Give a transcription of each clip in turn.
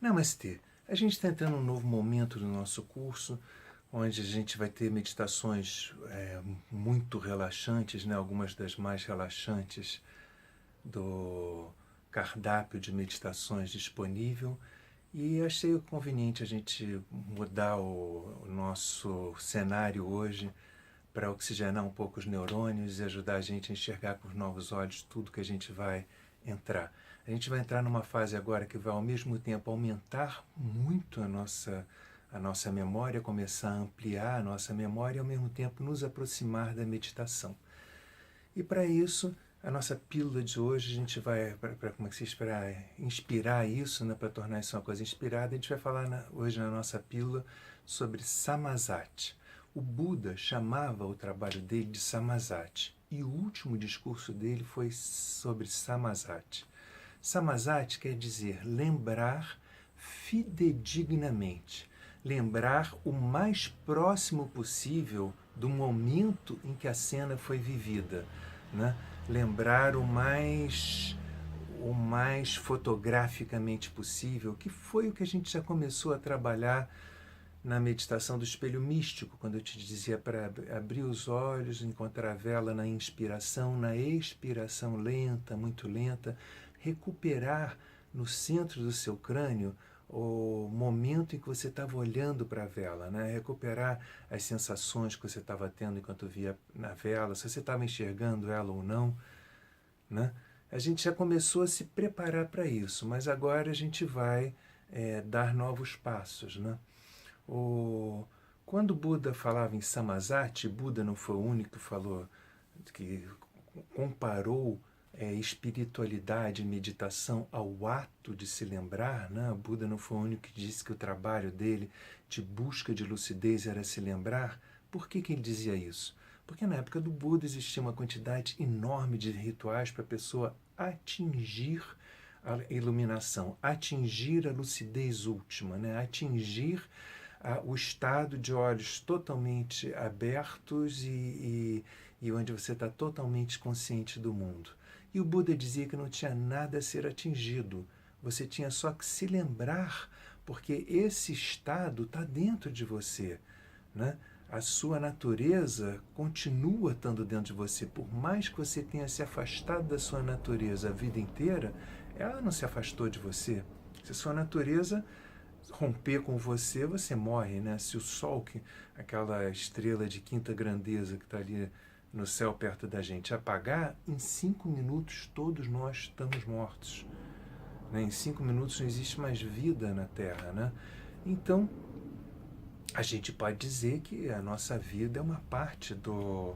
Namastê. A gente está entrando num novo momento do nosso curso, onde a gente vai ter meditações muito relaxantes, né? Algumas das mais relaxantes do cardápio de meditações disponível. E achei conveniente a gente mudar o nosso cenário hoje para oxigenar um pouco os neurônios e ajudar a gente a enxergar com os novos olhos tudo que a gente vai entrar. A gente vai entrar numa fase agora que vai ao mesmo tempo aumentar muito a nossa memória, começar a ampliar a nossa memória e ao mesmo tempo nos aproximar da meditação. E para isso, a nossa pílula de hoje, a gente vai, como é que se diz, para inspirar isso, né, para tornar isso uma coisa inspirada, a gente vai falar hoje na nossa pílula sobre Samazati. O Buda chamava o trabalho dele de Samazati, e o último discurso dele foi sobre Samazati. Samazati quer dizer lembrar fidedignamente, lembrar o mais próximo possível do momento em que a cena foi vivida, né? Lembrar o mais fotograficamente possível, que foi o que a gente já começou a trabalhar na meditação do espelho místico, quando eu te dizia para abrir os olhos, encontrar a vela na inspiração, na expiração lenta, muito lenta, recuperar no centro do seu crânio o momento em que você estava olhando para a vela, né? Recuperar as sensações que você estava tendo enquanto via na vela, se você estava enxergando ela ou não, né? A gente já começou a se preparar para isso, mas agora a gente vai dar novos passos, né? Quando Buda falava em Samazati, Buda não foi o único que falou, que comparou espiritualidade e meditação ao ato de se lembrar, né? Buda não foi o único que disse que o trabalho dele de busca de lucidez era se lembrar. Por que ele dizia isso? Porque na época do Buda existia uma quantidade enorme de rituais para a pessoa atingir a iluminação, atingir a lucidez última, né? Atingir o estado de olhos totalmente abertos e onde você está totalmente consciente do mundo. E o Buda dizia que não tinha nada a ser atingido, você tinha só que se lembrar, porque esse estado está dentro de você, né? A sua natureza continua estando dentro de você. Por mais que você tenha se afastado da sua natureza a vida inteira, ela não se afastou de você. Se a sua natureza romper com você, você morre, né? Se o Sol, aquela estrela de quinta grandeza que está ali no céu perto da gente, apagar, em 5 minutos todos nós estamos mortos. Né? Em 5 minutos não existe mais vida na Terra, né? Então, a gente pode dizer que a nossa vida é uma parte do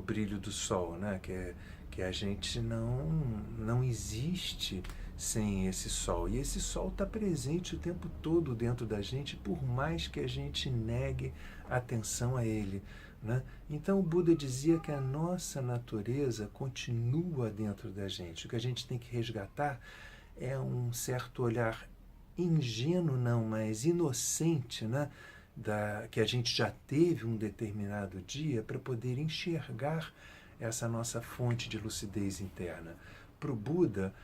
brilho do Sol, né? Que a gente não existe sem esse Sol. E esse Sol está presente o tempo todo dentro da gente, por mais que a gente negue atenção a ele, né? Então o Buda dizia que a nossa natureza continua dentro da gente. O que a gente tem que resgatar é um certo olhar ingênuo, não, mas inocente, né? Que a gente já teve um determinado dia para poder enxergar essa nossa fonte de lucidez interna. Para o Buda,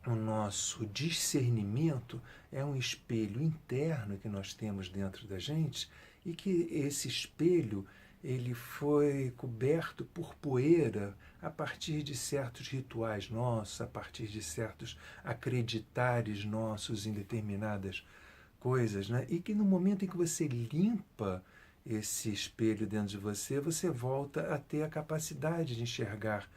o nosso discernimento é um espelho interno que nós temos dentro da gente e que esse espelho ele foi coberto por poeira a partir de certos rituais nossos, a partir de certos acreditares nossos em determinadas coisas, né? E que no momento em que você limpa esse espelho dentro de você, você volta a ter a capacidade de enxergar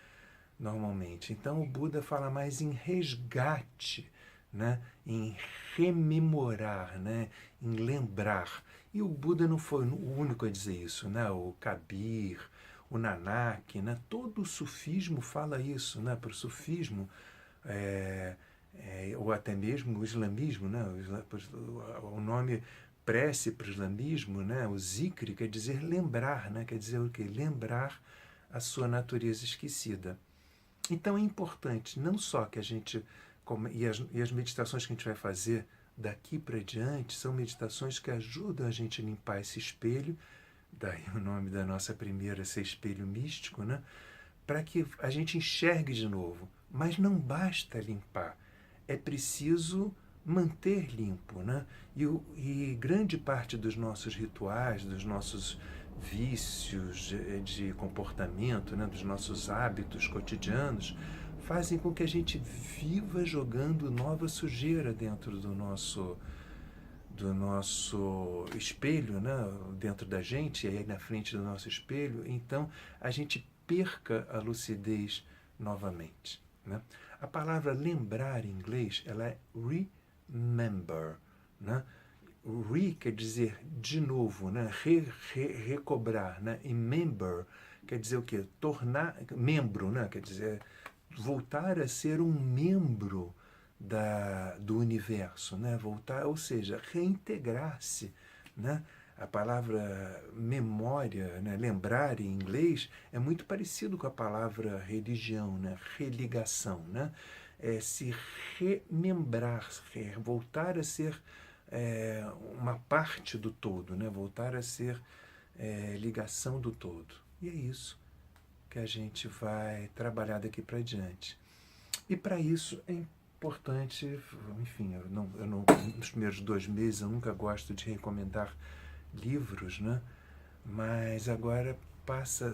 normalmente. Então o Buda fala mais em resgate, né? Em rememorar, né? Em lembrar. E o Buda não foi o único a dizer isso, né? O Kabir, o Nanak, né? Todo o sufismo fala isso, né? Para o sufismo, ou até mesmo o islamismo, né? O nome prece para o islamismo, né? O zikri quer dizer lembrar, né? Quer dizer o quê? Lembrar a sua natureza esquecida. Então é importante não só que a gente, e as meditações que a gente vai fazer daqui para diante, são meditações que ajudam a gente a limpar esse espelho, daí o nome da nossa primeira ser espelho místico, né? Para que a gente enxergue de novo. Mas não basta limpar, é preciso manter limpo, né? E grande parte dos nossos rituais, dos nossos vícios de comportamento, né, dos nossos hábitos cotidianos, fazem com que a gente viva jogando nova sujeira dentro do nosso espelho, né, dentro da gente, e aí na frente do nosso espelho, então a gente perca a lucidez novamente, né? A palavra lembrar em inglês, ela é remember, né? Re quer dizer de novo, né? Recobrar, né? E member quer dizer o quê? Tornar membro, né? Quer dizer voltar a ser um membro do universo, né? Voltar, ou seja, reintegrar-se, né? A palavra memória, né? Lembrar em inglês, é muito parecido com a palavra religião, né? Religação, né? É se remembrar, voltar a ser uma parte do todo, né? Voltar a ser ligação do todo. E é isso que a gente vai trabalhar daqui para diante. E para isso é importante, enfim, nos primeiros 2 meses eu nunca gosto de recomendar livros, né? Mas agora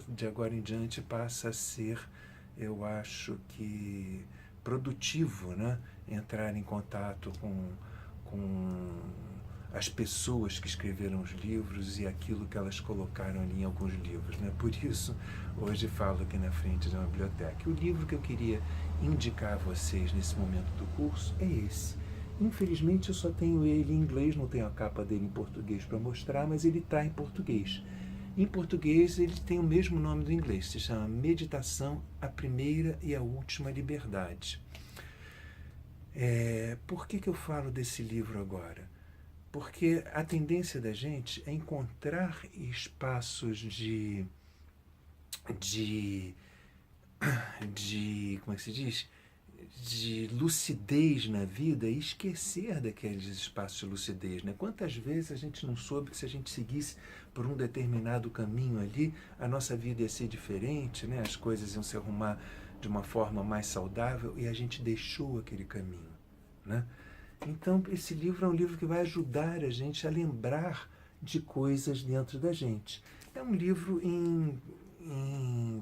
de agora em diante passa a ser, eu acho que produtivo, né? Entrar em contato com as pessoas que escreveram os livros e aquilo que elas colocaram ali em alguns livros, né? Por isso, hoje falo aqui na frente da biblioteca. O livro que eu queria indicar a vocês nesse momento do curso é esse. Infelizmente, eu só tenho ele em inglês, não tenho a capa dele em português para mostrar, mas ele está em português. Em português, ele tem o mesmo nome do inglês, se chama Meditação, a Primeira e a Última Liberdade. Por que eu falo desse livro agora? Porque a tendência da gente é encontrar espaços de como é que se diz? De lucidez na vida e esquecer daqueles espaços de lucidez, né? Quantas vezes a gente não soube que se a gente seguisse por um determinado caminho ali, a nossa vida ia ser diferente, né? As coisas iam se arrumar de uma forma mais saudável e a gente deixou aquele caminho, né? Então, esse livro é um livro que vai ajudar a gente a lembrar de coisas dentro da gente. É um livro em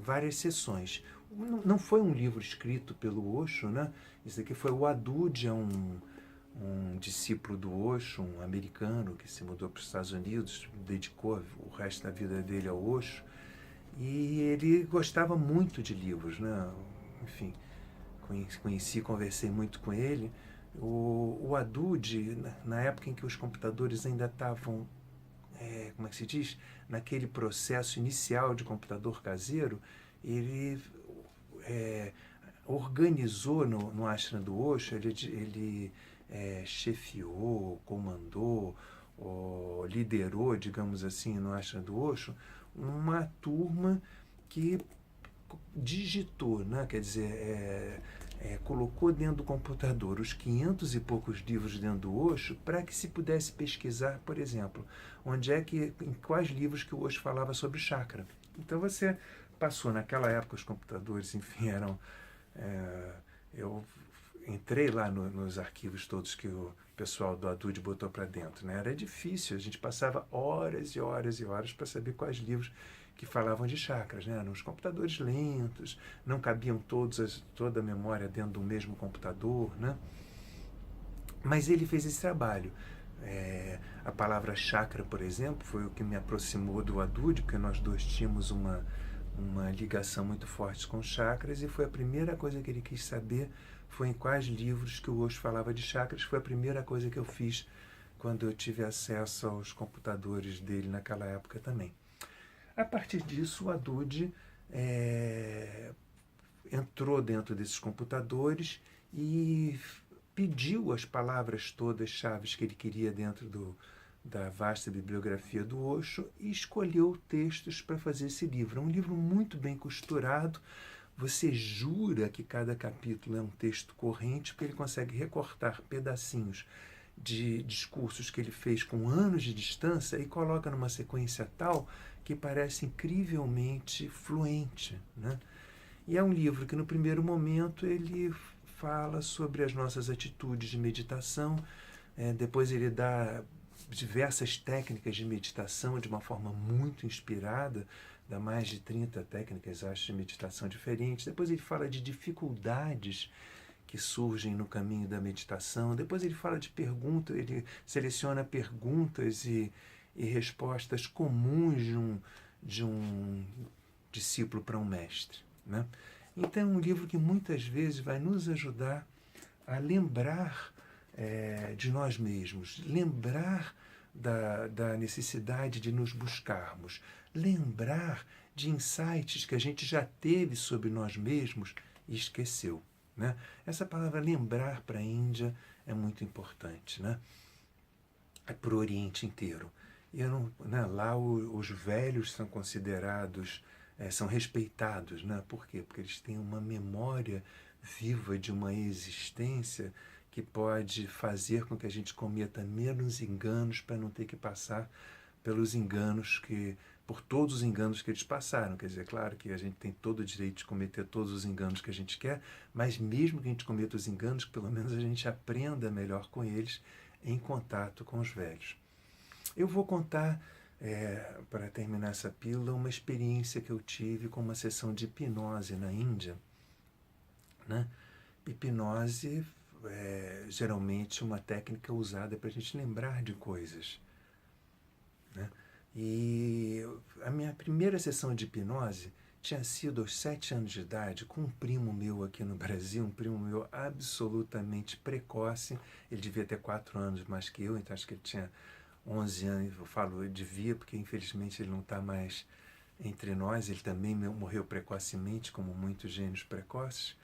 várias sessões. Não foi um livro escrito pelo Osho, né? Isso aqui foi o Adud, um discípulo do Osho, um americano que se mudou para os Estados Unidos, dedicou o resto da vida dele ao Osho. E ele gostava muito de livros, né? Enfim, conversei muito com ele. O Adud, na época em que os computadores ainda estavam, como é que se diz? Naquele processo inicial de computador caseiro, ele organizou no ashram do Osho, ele chefiou, comandou, liderou, digamos assim, no ashram do Osho, uma turma que digitou, né? Quer dizer, colocou dentro do computador os 500 e poucos livros dentro do Osho para que se pudesse pesquisar, por exemplo, em quais livros que o Osho falava sobre chakra. Então você passou naquela época, os computadores, enfim, eram... eu entrei lá nos arquivos todos que o pessoal do Adud botou para dentro, né? Era difícil, a gente passava horas e horas e horas para saber quais livros que falavam de chakras, né? Eram os computadores lentos, não cabiam toda a memória dentro do mesmo computador, né? Mas ele fez esse trabalho. A palavra chakra, por exemplo, foi o que me aproximou do Adud, porque nós dois tínhamos uma ligação muito forte com chakras, e foi a primeira coisa que ele quis saber, foi em quais livros que o Osho falava de chakras. Foi a primeira coisa que eu fiz quando eu tive acesso aos computadores dele naquela época também. A partir disso, o Adud entrou dentro desses computadores e pediu as palavras todas chaves que ele queria dentro da vasta bibliografia do Osho e escolheu textos para fazer esse livro. É um livro muito bem costurado. Você jura que cada capítulo é um texto corrente, porque ele consegue recortar pedacinhos de discursos que ele fez com anos de distância e coloca numa sequência tal que parece incrivelmente fluente, né? E é um livro que, no primeiro momento, ele fala sobre as nossas atitudes de meditação. Depois ele dá diversas técnicas de meditação de uma forma muito inspirada, dá mais de 30 técnicas, acho, de meditação diferentes. Depois ele fala de dificuldades que surgem no caminho da meditação. Depois ele fala de perguntas, ele seleciona perguntas e respostas comuns de um discípulo para um mestre, né? Então é um livro que muitas vezes vai nos ajudar a lembrar de nós mesmos, lembrar da necessidade de nos buscarmos, lembrar de insights que a gente já teve sobre nós mesmos e esqueceu, né? Essa palavra lembrar para a Índia é muito importante, né? Para o Oriente inteiro. E lá os velhos são considerados, são respeitados, né? Por quê? Porque eles têm uma memória viva de uma existência que pode fazer com que a gente cometa menos enganos para não ter que passar por todos os enganos que eles passaram. Quer dizer, claro que a gente tem todo o direito de cometer todos os enganos que a gente quer, mas mesmo que a gente cometa os enganos, pelo menos a gente aprenda melhor com eles em contato com os velhos. Eu vou contar, para terminar essa pílula, uma experiência que eu tive com uma sessão de hipnose na Índia, né? Hipnose geralmente uma técnica usada para a gente lembrar de coisas, né? E a minha primeira sessão de hipnose tinha sido aos 7 anos de idade, com um primo meu aqui no Brasil, um primo meu absolutamente precoce. Ele devia ter 4 anos mais que eu, então acho que ele tinha 11 anos. Eu falo devia porque infelizmente ele não está mais entre nós. Ele também morreu precocemente, como muitos gênios precoces.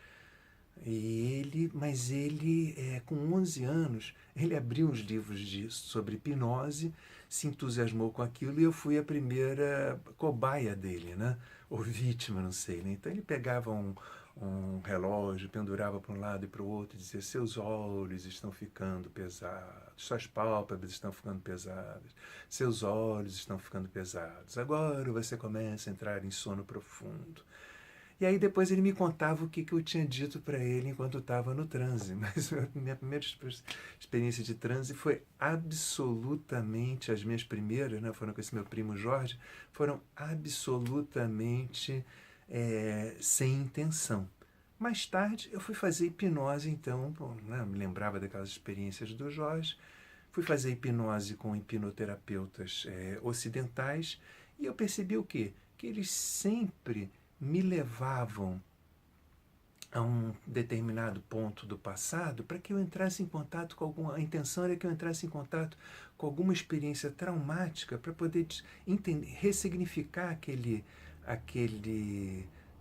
Mas ele, com 11 anos, ele abriu uns livros sobre hipnose, se entusiasmou com aquilo e eu fui a primeira cobaia dele, né? Ou vítima, não sei, né? Então ele pegava um relógio, pendurava para um lado e para o outro e dizia: seus olhos estão ficando pesados, suas pálpebras estão ficando pesadas, seus olhos estão ficando pesados, agora você começa a entrar em sono profundo. E aí depois ele me contava o que eu tinha dito para ele enquanto estava no transe. Mas a minha primeira experiência de transe foi absolutamente, as minhas primeiras, né, foram com esse meu primo Jorge, foram absolutamente sem intenção. Mais tarde eu fui fazer hipnose, então, né, me lembrava daquelas experiências do Jorge, fui fazer hipnose com hipnoterapeutas ocidentais e eu percebi o quê? Que eles sempre me levavam a um determinado ponto do passado para que eu entrasse em contato com a intenção era que eu entrasse em contato com alguma experiência traumática para poder ressignificar aquele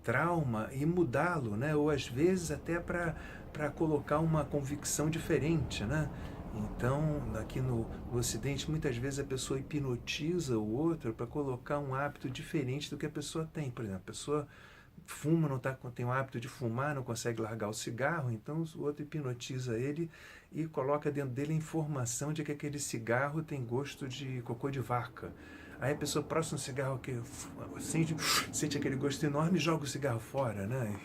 trauma e mudá-lo, né? Ou às vezes até para colocar uma convicção diferente, né? Então, aqui no Ocidente, muitas vezes a pessoa hipnotiza o outro para colocar um hábito diferente do que a pessoa tem. Por exemplo, a pessoa fuma, tem o hábito de fumar, não consegue largar o cigarro, então o outro hipnotiza ele e coloca dentro dele a informação de que aquele cigarro tem gosto de cocô de vaca. Aí a pessoa próximo ao cigarro que sente aquele gosto enorme e joga o cigarro fora, né?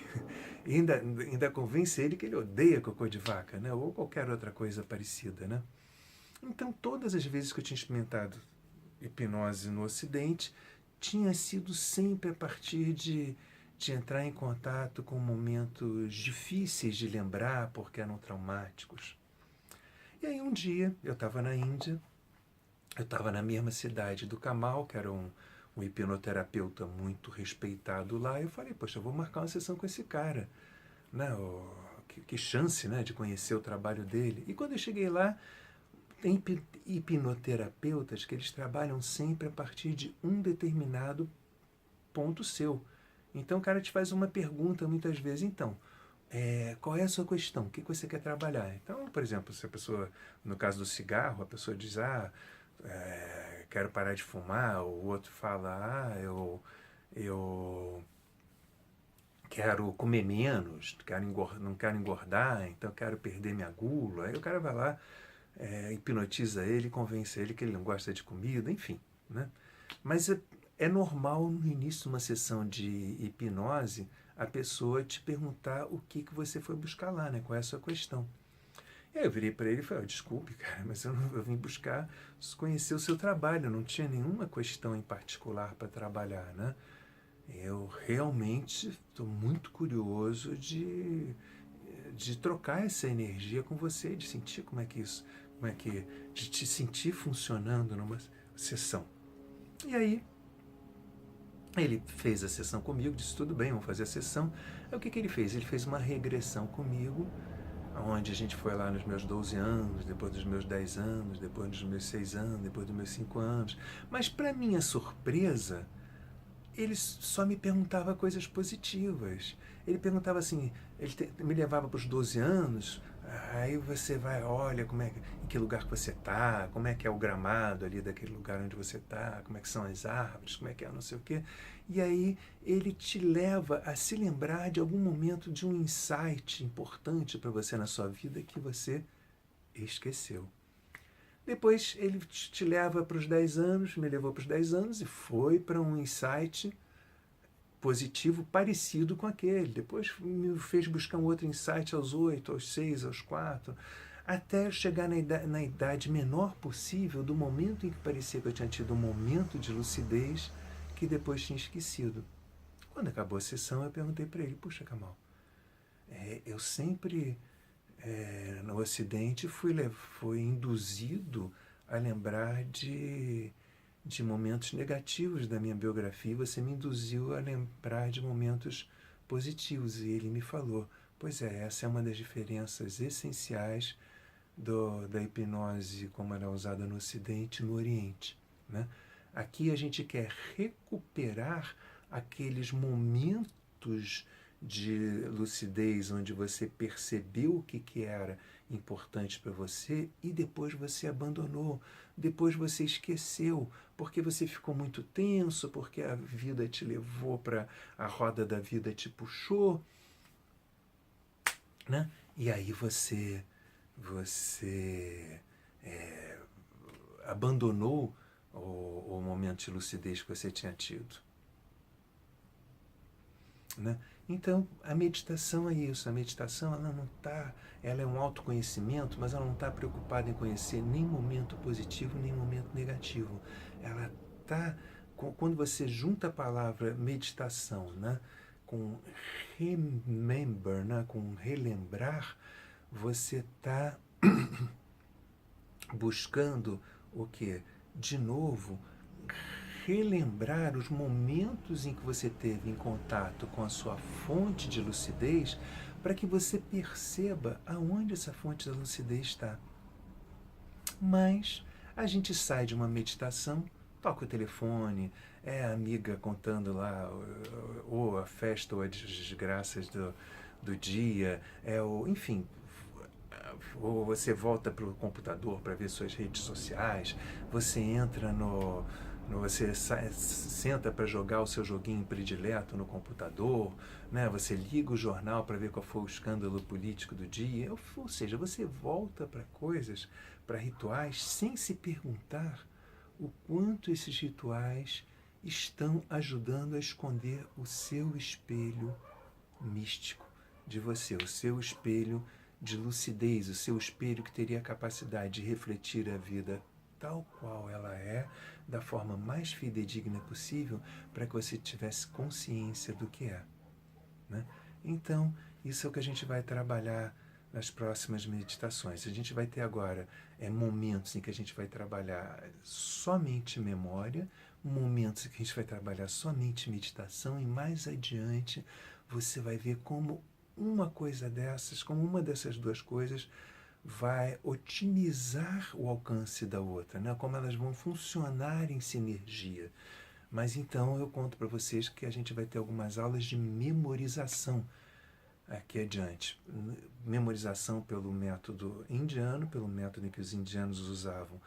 E ainda convence ele que ele odeia cocô de vaca, né? Ou qualquer outra coisa parecida, né? Então, todas as vezes que eu tinha experimentado hipnose no Ocidente, tinha sido sempre a partir de entrar em contato com momentos difíceis de lembrar, porque eram traumáticos. E aí um dia, eu estava na Índia, eu estava na mesma cidade do Kamal, que era um hipnoterapeuta muito respeitado lá, e eu falei, poxa, eu vou marcar uma sessão com esse cara, né? Que chance, né, de conhecer o trabalho dele. E quando eu cheguei lá, tem hipnoterapeutas que eles trabalham sempre a partir de um determinado ponto seu. Então o cara te faz uma pergunta muitas vezes, então, qual é a sua questão? O que você quer trabalhar? Então, por exemplo, se a pessoa, no caso do cigarro, a pessoa diz, quero parar de fumar, o outro fala, eu quero comer menos, não quero engordar, então quero perder minha gula. Aí o cara vai lá, hipnotiza ele, convence ele que ele não gosta de comida, enfim, né? Mas é normal no início de uma sessão de hipnose a pessoa te perguntar o que você foi buscar lá, né? Qual é a sua questão. E aí eu virei para ele e falei, desculpe, cara, mas eu vim buscar conhecer o seu trabalho, eu não tinha nenhuma questão em particular para trabalhar, né? Eu realmente estou muito curioso de trocar essa energia com você, de sentir de te sentir funcionando numa sessão. E aí, ele fez a sessão comigo, disse, tudo bem, vamos fazer a sessão. Aí o que ele fez? Ele fez uma regressão comigo, onde a gente foi lá nos meus 12 anos, depois dos meus 10 anos, depois dos meus 6 anos, depois dos meus 5 anos. Mas, para minha surpresa, ele só me perguntava coisas positivas. Ele perguntava assim, me levava para os 12 anos, aí você vai, olha em que lugar que você está, como é que é o gramado ali daquele lugar onde você está, como é que são as árvores, como é que é não sei o quê. E aí ele te leva a se lembrar de algum momento de um insight importante para você na sua vida que você esqueceu. Depois ele te leva para os 10 anos, me levou para os 10 anos e foi para um insight positivo parecido com aquele. Depois me fez buscar um outro insight aos 8, aos 6, aos 4, até chegar na idade menor possível do momento em que parecia que eu tinha tido um momento de lucidez que depois tinha esquecido. Quando acabou a sessão, eu perguntei para ele, puxa, Kamal, eu sempre no Ocidente fui induzido a lembrar de momentos negativos da minha biografia, você me induziu a lembrar de momentos positivos. E ele me falou, pois é, essa é uma das diferenças essenciais da hipnose como ela é usada no Ocidente e no Oriente, né? Aqui a gente quer recuperar aqueles momentos de lucidez onde você percebeu o que era importante para você e depois você abandonou, depois você esqueceu, porque você ficou muito tenso, porque a vida te levou para a roda da vida te puxou, né? E aí você abandonou o momento de lucidez que você tinha tido, né? Então, a meditação é isso. A meditação, ela é um autoconhecimento, mas ela não está preocupada em conhecer nem momento positivo, nem momento negativo. Ela está, quando você junta a palavra meditação, né, com remember, né, com relembrar, você está buscando o que? De novo, relembrar os momentos em que você teve em contato com a sua fonte de lucidez para que você perceba aonde essa fonte da lucidez está. Mas a gente sai de uma meditação, toca o telefone, é a amiga contando lá ou a festa ou as desgraças do dia, enfim, ou você volta para o computador para ver suas redes sociais, você entra você senta para jogar o seu joguinho predileto no computador, né? Você liga o jornal para ver qual foi o escândalo político do dia, ou seja, você volta para coisas, para rituais, sem se perguntar o quanto esses rituais estão ajudando a esconder o seu espelho místico de você, o seu espelho de lucidez, o seu espelho que teria a capacidade de refletir a vida tal qual ela é, da forma mais fidedigna possível, para que você tivesse consciência do que é, né? Então, isso é o que a gente vai trabalhar nas próximas meditações. A gente vai ter agora momentos em que a gente vai trabalhar somente memória, momentos em que a gente vai trabalhar somente meditação, e mais adiante você vai ver como como uma dessas duas coisas vai otimizar o alcance da outra, né? Como elas vão funcionar em sinergia. Mas então eu conto para vocês que a gente vai ter algumas aulas de memorização aqui adiante. Memorização pelo método indiano, pelo método em que os indianos usavam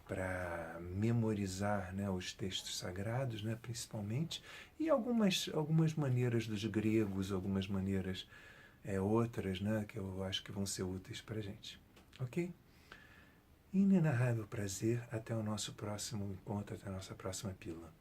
para memorizar, né, os textos sagrados, né, principalmente, e algumas maneiras dos gregos, algumas maneiras outras, né, que eu acho que vão ser úteis para a gente. Ok? Inenarrável prazer. Até o nosso próximo encontro, até a nossa próxima pílula.